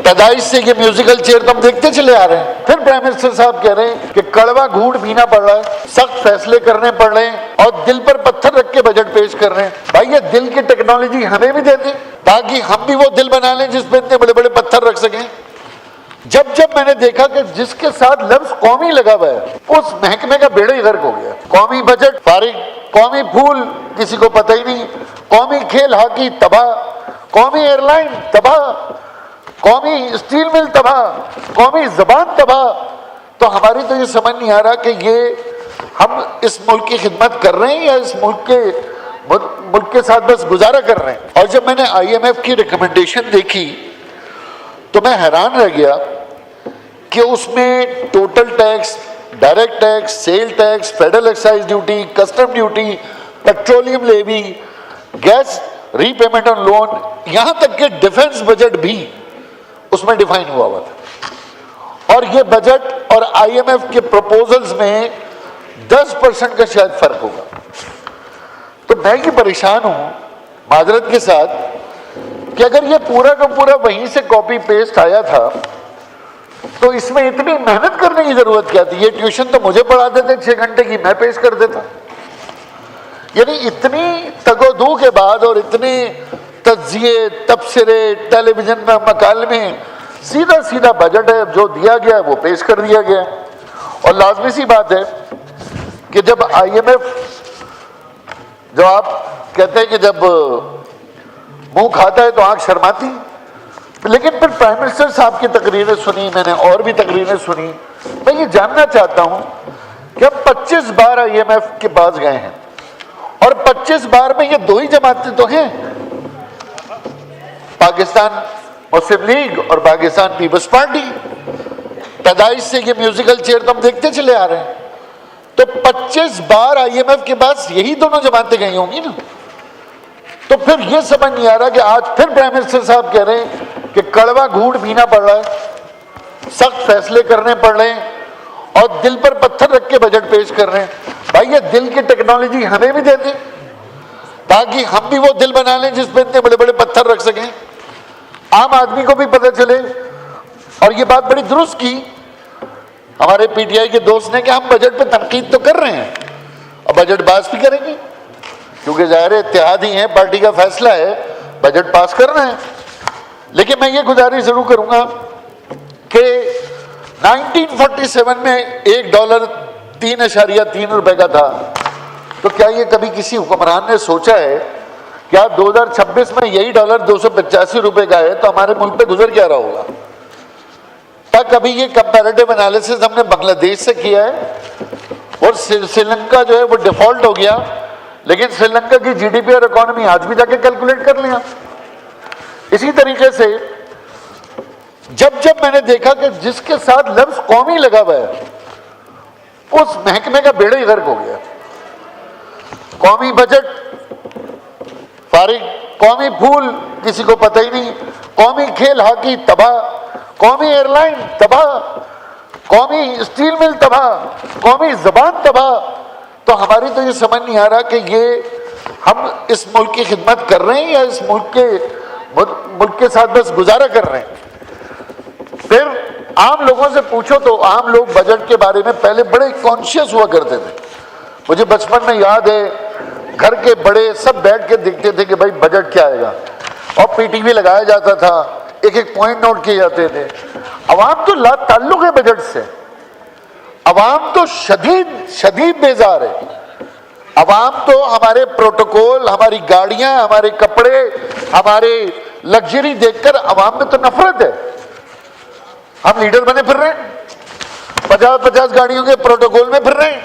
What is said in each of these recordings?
پیدائش سے یہ میوزیکل چیئر تو ہم دیکھتے چلے آ رہے ہیں. پھر پرائم منسٹر صاحب کہہ رہے ہیں کہ کڑوا گھونٹ پینا پڑ رہا ہے, سخت فیصلے کرنے پڑ رہے ہیں اور دل پر پتھر رکھ کے بجٹ پیش کر رہے ہیں. بھائی یہ دل کی ٹیکنالوجی ہمیں بھی دے دیں تاکہ ہم بھی وہ دل بنا لیں جس پہ اتنے بڑے بڑے پتھر رکھ سکیں. جب میں نے دیکھا کہ جس کے ساتھ لفظ قومی لگا ہوا ہے اس محکمے کا بیڑا ہی غرق ہو گیا. قومی بجٹ فارغ, قومی پھول کسی کو پتہ ہی نہیں, قومی کھیل ہاکی تباہ, قومی ایئر لائن تباہ, قومی اسٹیل مل تباہ, قومی زبان تباہ. تو ہماری تو یہ سمجھ نہیں آ رہا کہ یہ ہم اس ملک کی خدمت کر رہے ہیں یا اس ملک کے ساتھ بس گزارا کر رہے ہیں. اور جب میں نے آئی ایم ایف کی ریکمنڈیشن دیکھی تو میں حیران رہ گیا کہ اس میں total tax, direct tax, sale tax, federal excise duty, custom duty, petroleum levy, gas repayment on loan, یہاں تک کہ ڈیفنس بجٹ بھی اس میں ڈیفائن ہوا تھا. اور یہ بجٹ اور آئی ایم ایف کے پروپوزلز میں 10% کا شاید فرق ہوگا. تو میں یہ پریشان ہوں معذرت کے ساتھ کہ اگر یہ پورا کا پورا وہیں سے کاپی پیسٹ آیا تھا تو اس میں اتنی محنت کرنے کی ضرورت کیا تھی. یہ ٹیوشن تو مجھے پڑھا دیتے 6 گھنٹے کی, میں پیش کر دیتا. یعنی اتنی تگ و دو کے بعد اور اتنے تجزیے, تبصرے, ٹیلی ویژن میں مکالمے, سیدھا بجٹ ہے جو دیا گیا وہ پیش کر دیا گیا. اور لازمی سی بات ہے کہ جب آئی ایم ایف, جو آپ کہتے ہیں کہ جب منہ کھاتا ہے تو آنکھ شرماتی, لیکن پھر پرائم منسٹر صاحب کی تقریریں سنی میں نے اور بھی تقریریں سنی. میں یہ جاننا چاہتا ہوں کہ ہم 25 بار آئی ایم ایف کے پاس گئے ہیں اور 25 بار میں یہ 2 ہی جماعتیں تو ہیں, پاکستان مسلم لیگ اور پاکستان پیپلز پارٹی. پیدائش سے یہ میوزیکل چیئر تو ہم دیکھتے چلے آ رہے ہیں. تو 25 بار آئی ایم ایف کے پاس یہی دونوں جماعتیں گئی ہوں گی نا. تو پھر یہ سمجھ نہیں آ رہا کہ آج پھر پرائم منسٹر صاحب کہہ رہے ہیں کہ کڑوا گھونٹ پینا پڑ رہا ہے, سخت فیصلے کرنے پڑ رہے ہیں اور دل پر پتھر رکھ کے بجٹ پیش کر رہے ہیں. بھائی یہ دل کی ٹیکنالوجی ہمیں بھی دے دیں تاکہ ہم بھی وہ دل بنا لیں جس پہ اتنے بڑے بڑے پتھر رکھ سکیں, عام آدمی کو بھی پتہ چلے. اور یہ بات بڑی درست کی ہمارے پی ٹی آئی کے دوست نے کہ ہم بجٹ پہ تنقید تو کر رہے ہیں اور بجٹ پاس بھی کریں گے کیونکہ ظاہر اتحاد ہی ہے, پارٹی کا فیصلہ ہے, بجٹ پاس کرنا ہے. لیکن میں یہ گزارش ضرور کروں گا کہ 1947 میں $1 3.3 روپے کا تھا. تو کیا یہ کبھی کسی حکمران نے سوچا ہے کہ آپ 2026 میں یہی ڈالر 285 روپے کا ہے تو ہمارے ملک پہ گزر کیا رہا ہوگا؟ کیا کبھی یہ کمپیریٹیو انالیسس ہم نے بنگلہ دیش سے کیا ہے؟ اور سری لنکا جو ہے وہ ڈیفالٹ ہو گیا, لیکن سری لنکا کی جی ڈی پی اور اکانومی آج بھی جا کے کیلکولیٹ کر لیا. اسی طریقے سے جب میں نے دیکھا کہ جس کے ساتھ لفظ قومی لگا ہوا ہے اس محکمے کا بیڑا ہی غرق ہو گیا. قومی بجٹ فارغ, قومی پھول کسی کو پتہ ہی نہیں, قومی کھیل ہاکی تباہ, قومی ایئر لائن تباہ, قومی اسٹیل مل تباہ, قومی زبان تباہ. تو ہماری تو یہ سمجھ نہیں آ رہا کہ یہ ہم اس ملک کی خدمت کر رہے ہیں یا اس ملک کے ساتھ بس گزارا کر رہے ہیں. پھر عام لوگوں سے پوچھو تو عام لوگ بجٹ کے بارے میں پہلے بڑے کانشیس ہوا کرتے تھے. مجھے بچپن میں یاد ہے گھر کے بڑے سب بیٹھ کے دیکھتے تھے کہ بھائی بجٹ کیا آئے گا, اور پی ٹی وی لگایا جاتا تھا, ایک پوائنٹ نوٹ کیے جاتے تھے. عوام تو لا تعلق ہے بجٹ سے, عوام تو شدید بیزار ہے. عوام تو ہمارے پروٹوکول, ہماری گاڑیاں, ہمارے کپڑے, ہمارے لگژری دیکھ کر عوام میں تو نفرت ہے. ہم لیڈر بنے پھر رہے ہیں, 50 گاڑیوں کے پروٹوکول میں پھر رہے ہیں,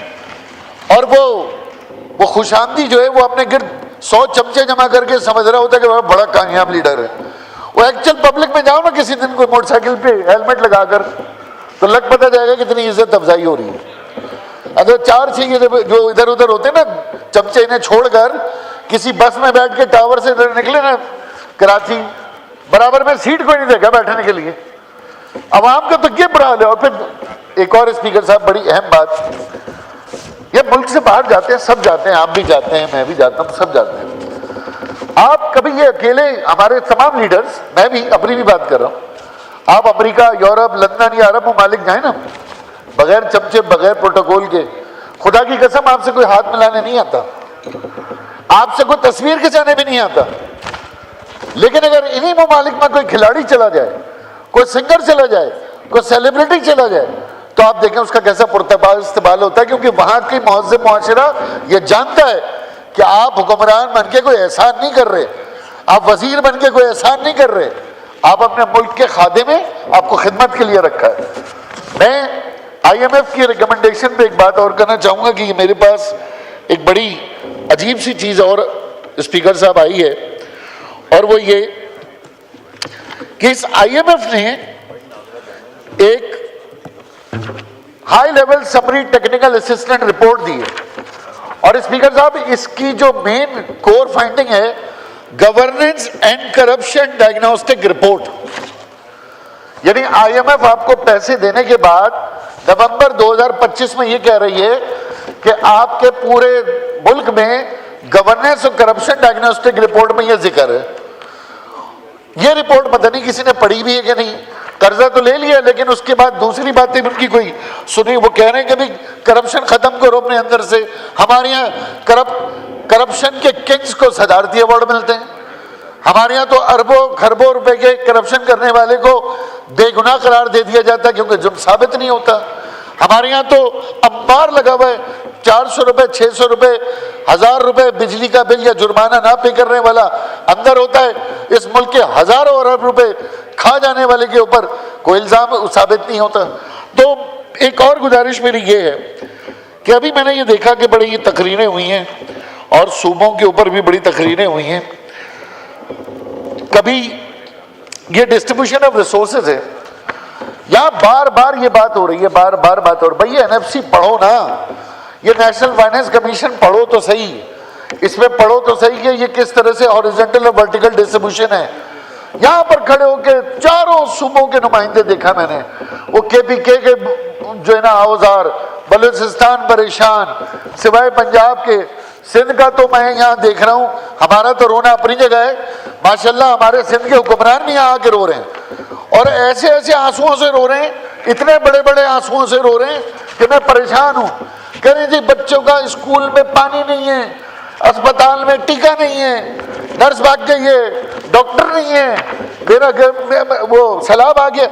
اور وہ خوش آمدی جو ہے وہ اپنے گرد 100 چمچے جمع کر کے سمجھ رہا ہوتا ہے کہ وہ بڑا کامیاب لیڈر ہے. وہ ایکچوئل پبلک میں جاؤ نا کسی دن کوئی موٹر سائیکل پہ ہیلمٹ لگا کر تو لگ پتہ جائے گا کتنی عزت افزائی ہو رہی ہے. اگر 4 چیزیں جو ادھر ادھر ہوتے نا چمچے, انہیں چھوڑ کر کسی بس میں بیٹھ کے ٹاور سے ادھر نکلے نا کراچی, برابر میں سیٹ کوئی نہیں دیکھا بیٹھنے کے لیے. عوام کا تو یہ برا حال ہے. اور پھر ایک اور اسپیکر صاحب بڑی اہم بات, یہ ملک سے باہر جاتے ہیں, سب جاتے ہیں, آپ بھی جاتے ہیں, میں بھی جاتا ہوں, سب جاتے ہیں. آپ کبھی یہ اکیلے, ہمارے تمام لیڈرز, میں بھی اپنی بھی بات کر رہا ہوں, آپ امریکہ، یورپ، لندن یا عرب ممالک جائیں نا، بغیر چمچے، بغیر پروٹوکول کے، خدا کی قسم آپ سے کوئی ہاتھ ملانے نہیں آتا، آپ سے کوئی تصویر کھنچانے بھی نہیں آتا۔ لیکن اگر انہی ممالک میں کوئی کھلاڑی چلا جائے، کوئی سنگر چلا جائے، کوئی سیلیبریٹی چلا جائے، تو آپ دیکھیں اس کا کیسا پرتباہ استقبال ہوتا ہے، کیونکہ وہاں کی مہذب معاشرہ یہ جانتا ہے کہ آپ حکمران بن کے کوئی احسان نہیں کر رہے، آپ وزیر بن کے کوئی احسان نہیں کر رہے، آپ اپنے ملک کے خادم ہیں، آپ کو خدمت کے لیے رکھا ہے۔ میں آئی ایم ایف کی ریکمنڈیشن پہ ایک بات اور کرنا چاہوں گا کہ یہ میرے پاس ایک بڑی عجیب سی چیز اور اسپیکر صاحب آئی ہے، اور وہ یہ کہ اس آئی ایم ایف نے ایک high level summary technical assistant report دی ہے، اور اسپیکر صاحب اس کی جو مین کور فائنڈنگ ہے governance and corruption diagnostic report, یعنی آئی ایم ایف آپ کو پیسے دینے کے بعد نومبر 2025 میں یہ کہہ رہی ہے کہ آپ کے پورے ملک میں گورننس اور کرپشن ڈائگنوسٹک رپورٹ میں یہ ذکر ہے۔ یہ رپورٹ پتہ نہیں کسی نے پڑھی بھی ہے کہ نہیں، قرضہ تو لے لیا لیکن اس کے بعد دوسری باتیں بھی ان کی کوئی سنی۔ وہ کہہ رہے ہیں کہ بھی کرپشن ختم کرو اپنے اندر سے، ہمارے یہاں کرپشن کے کنگز کو صدارتی ایوارڈ ملتے ہیں، ہمارے یہاں تو اربوں خربوں روپے کے کرپشن کرنے والے کو بے گناہ قرار دے دیا جاتا ہے کیونکہ جرم ثابت نہیں ہوتا، ہمارے یہاں تو امبار لگا ہوا ہے، 400 روپے، 600 روپے، 1000 روپے بجلی کا بل یا جرمانہ نہ پے کرنے والا اندر ہوتا ہے، اس ملک کے ہزاروں ارب روپے کھا جانے والے کے اوپر کوئی الزام ثابت نہیں ہوتا۔ تو ایک اور گزارش میری یہ ہے کہ ابھی میں نے یہ دیکھا کہ بڑی یہ تقریریں ہوئی ہیں اور صوبوں کے اوپر بھی بڑی تقریریں ہوئی ہیں، کبھی یہ ڈسٹریبیوشن آف ریسورسز ہے، یہاں بار بار یہ بات ہو رہی ہے، بار بار بات ہو رہی ہے، بھئی این ایف سی پڑھو نا، یہ نیشنل فائنینس کمیشن پڑھو تو صحیح، اس میں پڑھو تو صحیح کہ یہ کس طرح سے ہاریزونٹل اور ورٹیکل ڈسٹریبیوشن ہے۔ یہاں پر کھڑے ہو کے چاروں صوبوں کے نمائندے دیکھا میں نے، وہ کے پی کے جو ہے نا اوزار، بلوچستان پریشان، سوائے پنجاب کے، سندھ کا تو میں یہاں دیکھ رہا ہوں، ہمارا تو رونا اپنی جگہ ہے، ماشاءاللہ ہمارے سندھ کے حکمران بھی یہاں آ کے رو رہے ہیں، اور ایسے ایسے آنسوؤں سے رو رہے ہیں، اتنے بڑے بڑے آنسوؤں سے رو رہے ہیں کہ میں پریشان ہوں۔ کہہ رہے ہیں جی بچوں کا اسکول میں پانی نہیں ہے، اسپتال میں ٹیکہ نہیں ہے، نرس بھاگ گئی ہے، ڈاکٹر نہیں ہے، میرا وہ سیلاب آ گیا۔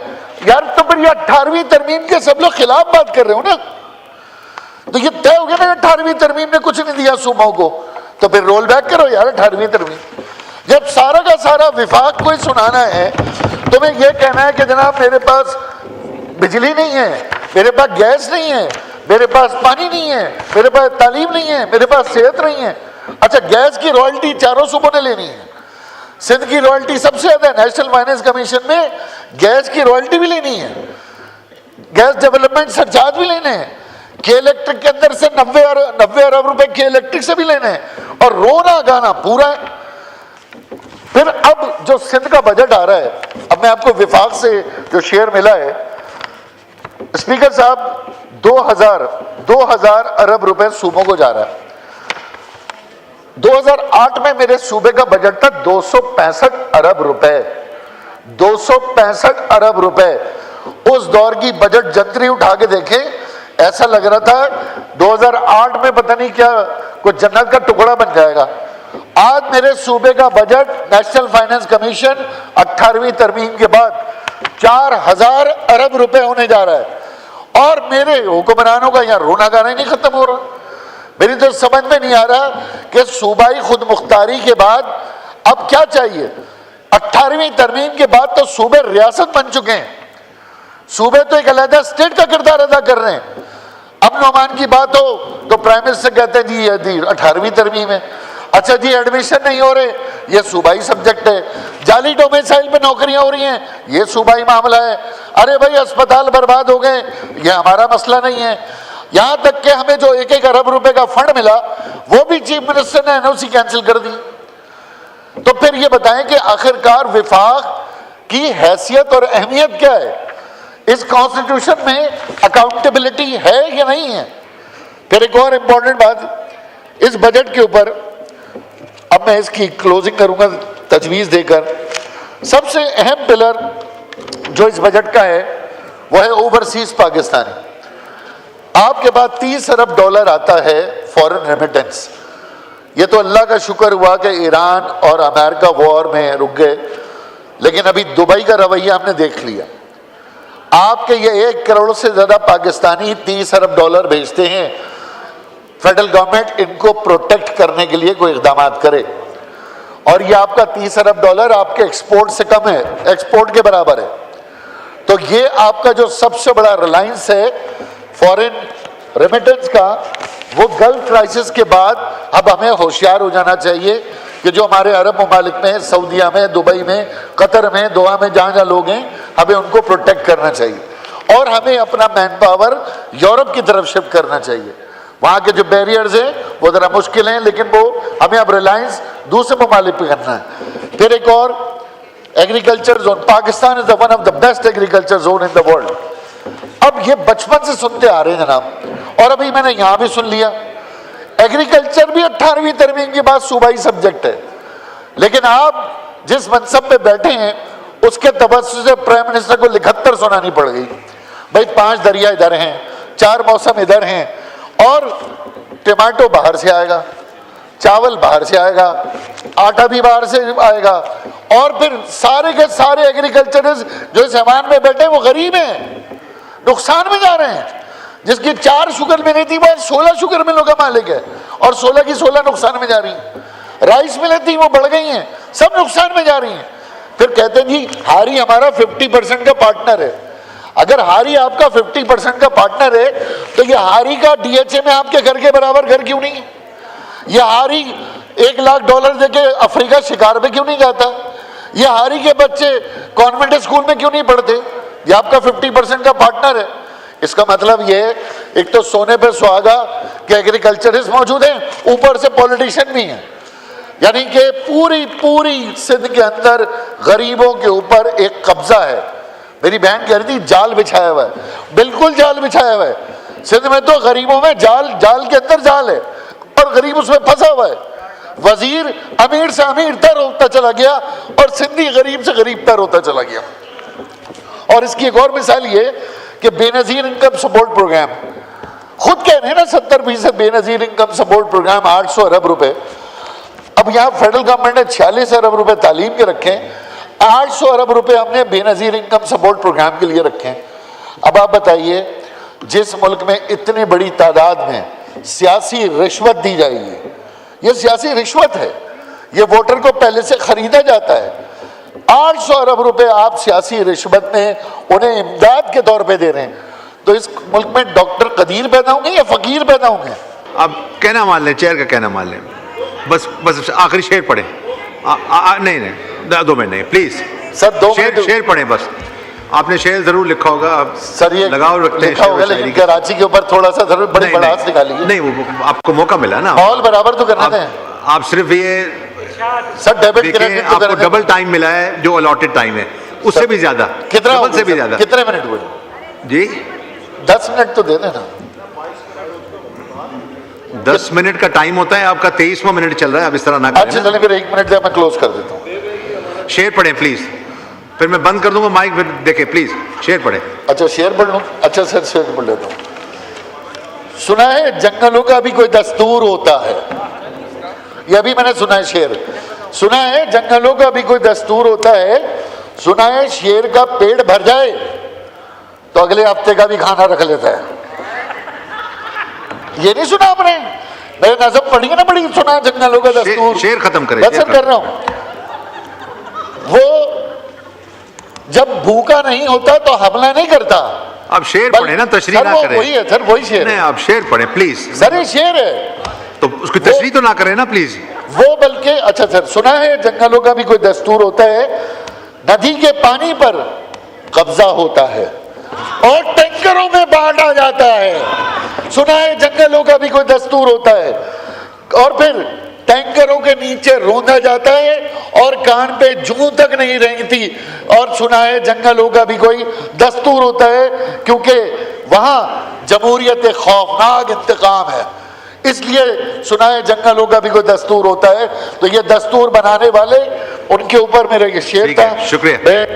یار تو پھر یہ 18ویں ترمیم کے سب لوگ خلاف بات کر رہے ہو نا، تو یہ طے ہو گیا نا 18ویں ترمیم نے کچھ نہیں دیا صوبوں کو، تو پھر رول بیک کرو یار 18ویں ترمیم۔ جب سارا کا سارا وفاق کو ہی سنانا ہے، تمہیں یہ کہنا ہے کہ جناب میرے پاس بجلی نہیں ہے، میرے پاس گیس نہیں ہے، میرے پاس پانی نہیں ہے، میرے پاس تعلیم نہیں ہے، میرے پاس صحت نہیں ہے۔ اچھا گیس کی رائلٹی چاروں صوبوں نے لینی ہے، سندھ کی رائلٹی سب سے زیادہ ہے، نیشنل فائنینس کمیشن میں گیس کی رائلٹی بھی لینی ہے، گیس ڈیولپمنٹ سرچارج بھی لینے ہیں، کے الیکٹرک کے اندر سے 90 ارب روپے کے الیکٹرک سے بھی لینے ہیں، اور رونا گانا پورا ہے۔ پھر اب جو سندھ کا بجٹ آ رہا ہے، اب میں آپ کو وفاق سے جو شیئر ملا ہے، اسپیکر صاحب 2000 ارب روپے صوبوں کو جا رہا ہے۔ 2008 میں میرے صوبے کا بجٹ تھا 265 ارب روپے، 265 ارب روپے۔ اس دور کی بجٹ جنتری اٹھا کے دیکھیں، ایسا لگ رہا تھا 2008 میں پتہ نہیں کیا کوئی جنت کا ٹکڑا بن جائے گا۔ آج میرے صوبے کا بجٹ نیشنل فائنینس کمیشن 18ویں ترمیم کے بعد 4000 ارب روپے ہونے جا رہا ہے، اور میرے حکمرانوں کا یہاں رونا گانا ہی نہیں ختم ہو رہا۔ میری تو سمجھ میں نہیں آ رہا کہ صوبائی خود مختاری کے بعد اب کیا چاہیے۔ 18ویں ترمیم کے بعد تو صوبے ریاست بن چکے ہیں، صوبے تو ایک علیحدہ اسٹیٹ کا کردار ادا کر رہے ہیں۔ اب نعمان کی بات ہو تو پرائم منسٹر کہتے ہیں جی یہ 18ویں ترمیم ہے، اچھا جی ایڈمیشن نہیں ہو رہے، یہ صوبائی سبجیکٹ ہے، جعلی ڈومیسائل پہ نوکریاں ہو رہی ہیں، یہ صوبائی معاملہ ہے، ارے بھائی اسپتال برباد ہو گئے، یہ ہمارا مسئلہ نہیں ہے۔ یہاں تک کہ ہمیں جو 1 ارب روپے کا فنڈ ملا وہ بھی چیف منسٹر نے NOC کینسل کر دی۔ تو پھر یہ بتائیں کہ آخرکار وفاق کی حیثیت اور اہمیت کیا ہے؟ اس کانسٹیٹیوشن میں اکاؤنٹیبلٹی ہے یا نہیں ہے؟ پھر ایک اور امپورٹنٹ بات اس بجٹ کے اوپر، اب میں اس کی کلوزنگ کروں گا تجویز دے کر، سب سے اہم پلر جو اس بجٹ کا ہے وہ ہے اوورسیز پاکستانی. آپ کے پاس 30 ارب ڈالر آتا ہے فورن ریمیٹنس. یہ تو اللہ کا شکر ہوا کہ ایران اور امریکہ وار میں رک گئے، لیکن ابھی دبئی کا رویہ ہم نے دیکھ لیا. آپ کے یہ 1 کروڑ سے زیادہ پاکستانی 30 ارب ڈالر بھیجتے ہیں. فیڈرل گورنمنٹ ان کو پروٹیکٹ کرنے کے لیے کوئی اقدامات کرے، اور یہ آپ کا 30 ارب ڈالر آپ کے ایکسپورٹ سے کم ہے، ایکسپورٹ کے برابر ہے. تو یہ آپ کا جو سب سے بڑا ریلائنس ہے فورن ریمیٹنس کا، وہ گلف کرائسس کے بعد اب ہمیں ہوشیار ہو جانا چاہیے کہ جو ہمارے عرب ممالک میں، سعودیہ میں، دبئی میں، قطر میں، دوحہ میں، جہاں جہاں لوگ ہیں، ہمیں ان کو پروٹیکٹ کرنا چاہیے، اور ہمیں اپنا مین پاور یورپ کی طرف شفٹ کرنا چاہیے. وہاں کے جو بیریئرز ہیں وہ ذرا مشکل ہیں، لیکن وہ ہمیں اب ریلائنس دوسرے ممالک پہ کرنا ہے. پھر ایک اور agriculture zone. Pakistan is one of the best agriculture zone in the world. اب یہ بچپن سے سنتے آ رہے ہیں جناب، اور ابھی میں نے یہاں بھی سن لیا. ایگریکلچر بھی 18ویں ترمیم کے بعد صوبائی سبجیکٹ ہے، لیکن آپ جس منصب پہ بیٹھے ہیں اس کے توسط سے پرائم منسٹر کو 71 سنانی پڑ گئی. بھائی 5 دریا ادھر ہیں، 4 موسم ادھر ہیں، اور ٹماٹو باہر سے آئے گا، چاول باہر سے آئے گا، آٹا بھی باہر سے آئے گا، اور پھر سارے کے سارے ایگریکلچرز جو اس ایوان میں بیٹھے وہ غریب ہیں، نقصان میں جا رہے ہیں. جس کی 4 شوگر ملی تھی وہ 16 شوگر ملوں کا مالک ہے، اور 16 کی 16 نقصان میں جا رہی ہیں. رائس ملیں تھی وہ بڑھ گئی ہیں، سب نقصان میں جا رہی ہیں. پھر کہتے ہیں جی ہاری ہمارا 50% کا پارٹنر ہے. اگر ہاری آپ کا 50% کا پارٹنر ہے تو یہ ہاری کا ڈی ایچ اے میں آپ کے گھر کے برابر گھر کیوں نہیں ہے؟ یہ ہاری $1 لاکھ دے کے افریقہ شکار پہ کیوں نہیں جاتا؟ یہ ہاری کے بچے کانوینٹ اسکول میں کیوں نہیں پڑھتے؟ یہ آپ کا 50% کا پارٹنر ہے. اس کا مطلب یہ ہے ایک تو سونے پہ سہاگا کہ ایگریکلچرسٹ موجود ہیں، اوپر سے پولیٹیشین بھی ہیں. یعنی کہ پوری سندھ کے اندر غریبوں کے اوپر ایک قبضہ ہے. میری بہن کہہ رہی تھی جال بچھایا ہوا ہے، بالکل جال بچھایا ہوا ہے. سندھ میں تو غریبوں میں جال کے اندر جال ہے، اور غریب اس میں پھنسا ہوا ہے. وزیر امیر سے امیر تر ہوتا چلا گیا، اور سندھی غریب سے غریب تر ہوتا چلا گیا. اور اس کی ایک اور مثال یہ کہ بے نظیر انکم سپورٹ پروگرام، خود کہہ رہے ہیں نا 70% بے نظیر انکم سپورٹ پروگرام، 800 ارب روپے. اب یہاں فیڈرل گورنمنٹ نے 46 ارب روپے تعلیم کے رکھے، 800 ارب روپے ہم نے بے نظیر انکم سپورٹ پروگرام کے لیے رکھے. اب آپ بتائیے جس ملک میں اتنی بڑی تعداد میں سیاسی رشوت دی جائے گی، یہ سیاسی رشوت ہے، یہ ووٹر کو پہلے سے خریدا جاتا ہے. 800 ارب روپے آپ سیاسی رشوت میں انہیں امداد کے طور پہ دے رہے ہیں. تو اس ملک میں ڈاکٹر قدیر پیدا ہوں گے یا فقیر پیدا ہوں گے؟ اب کہنا مان لیں، چیئر کا کہنا مان لیں. بس آخری شعر پڑھیں. نہیں 2 منٹ نہیں پلیز سر، 2 منٹ شعر پڑھیں. بس آپ نے شعر ضرور لکھا ہوگا سر، یہ لگاؤ رکھتے ہیں لکھا ہوگا، لیکن کراچی کے اوپر تھوڑا سا ضرور بڑی بڑاس نکالی ہے. نہیں، وہ آپ کو موقع ملا نا، ماحول برابر تو کرنا ہے. آپ صرف یہ سر ڈیبٹ دیکھیں، آپ کو ڈبل ٹائم ملا ہے جو الاٹڈ ٹائم ہے، اس سے بھی زیادہ، کتنا ڈبل سے بھی زیادہ. کتنے منٹ ہوئے جی 10 منٹ تو دے دیں نا. 10 منٹ کا ٹائم ہوتا ہے، آپ کا 23واں منٹ چل رہا ہے. اب اس طرح نہ کریں. اچھا چلیں پھر 1 منٹ دے، میں کلوز کر دیتا ہوں. شعر پڑھیں پلیز، پھر میں بند کر دوں گا مائک. پھر دیکھیں پلیز شعر پڑھیں. اچھا شعر پڑھ لوں؟ اچھا سر شعر پڑھ لیتا ہوں. سنا ہے جنگلوں کا بھی کوئی دستور ہوتا ہے، یہ ابھی میں نے سنا ہے شعر. سنا ہے جنگلوں کا بھی کوئی دستور ہوتا ہے، سنا ہے شیر کا پیٹ بھر جائے تو اگلے ہفتے کا بھی کھانا رکھ لیتا ہے. یہ نہیں سنا آپ نے؟ میں نظم پڑھی ہے نا بڑی، سنا ہے جنگلوں کا دستور. شعر ختم کریں. بس کر رہا ہوں. وہ جب بھوکا نہیں ہوتا تو حملہ نہیں کرتا. آپ شعر پڑھیں نا، تشریح نہ کریں. وہی ہے سر، وہی شعر. نہیں آپ شعر پڑھیں پلیز. سر یہ شعر ہے تو اس کی تشریح تو نہ کریں نا پلیز. وہ بلکہ اچھا سر، سنا ہے جنگلوں کا بھی کوئی دستور ہوتا ہے، ندی کے پانی پر قبضہ ہوتا ہے اور ٹینکروں میں بانٹا جاتا ہے. سنا ہے جنگلوں کا بھی کوئی دستور ہوتا ہے، اور پھر ٹینکروں کے نیچے روندا جاتا ہے اور کان پہ جوں تک نہیں رینگتی. اور سنا ہے جنگلوں کا بھی کوئی دستور ہوتا ہے کیونکہ وہاں جمہوریت خوفناک انتقام ہے، اس لیے سنا ہے جنگلوں کا بھی کوئی دستور ہوتا ہے. تو یہ دستور بنانے والے، ان کے اوپر میرا یہ شعر تھا. شکریہ.